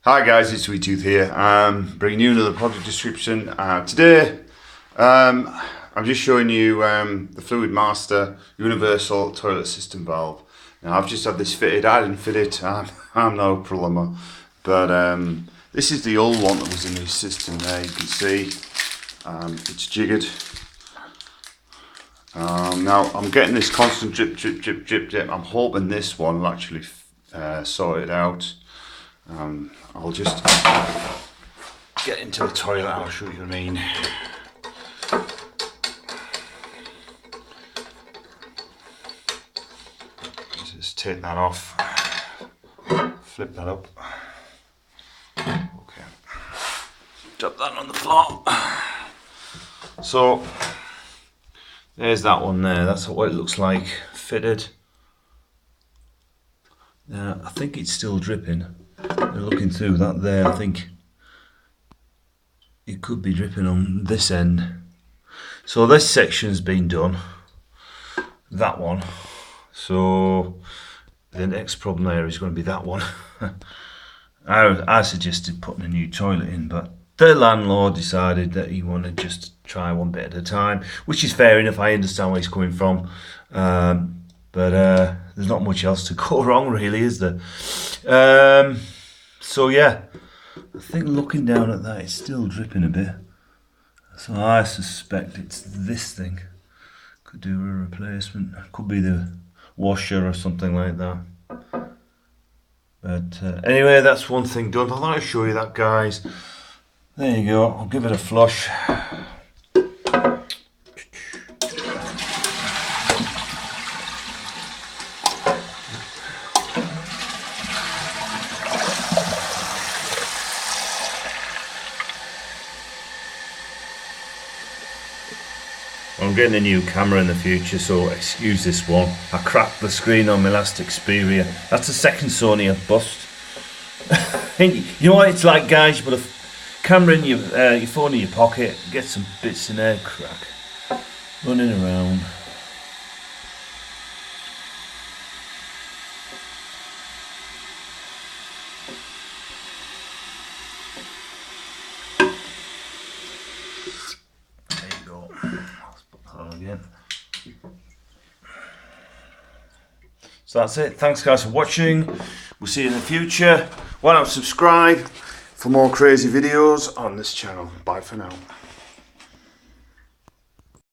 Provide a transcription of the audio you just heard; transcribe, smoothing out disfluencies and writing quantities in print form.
Hi guys, it's Sweet Tooth here. Bringing you another product description. Today, I'm just showing you the Fluid Master Universal Toilet System Valve. Now I've just had this fitted. I didn't fit it. I'm no plumber, but this is the old one that was in this system. There you can see it's jiggered. Now I'm getting this constant drip, drip, drip, drip, drip. I'm hoping this one will actually sort it out. I'll just get into the toilet and I'll show you what I mean. Just take that off, flip that up. Okay, drop that on the floor. So there's that one there. That's what it looks like fitted. I think it's still dripping. Looking through that there, I think it could be dripping on this end. So this section's been done, that one. So the next problem there is going to be that one. I suggested putting a new toilet in, but the landlord decided that he wanted just to try one bit at a time, which is fair enough. I understand where he's coming from. But there's not much else to go wrong, really, is there? So yeah, I think looking down at that, it's still dripping a bit. So I suspect it's this thing. Could do a replacement. Could be the washer or something like that. But anyway, that's one thing done. I thought I'd show you that, guys. There you go. I'll give it a flush. I'm getting a new camera in the future, so excuse this one. I cracked the screen on my last Xperia. That's the second Sony I've bust. You know what it's like, guys? You put a camera in your phone in your pocket, get some bits in there, crack. Running around. Again. So that's it. Thanks guys for watching. We'll see you in the future. Why not subscribe for more crazy videos on this channel. Bye for now.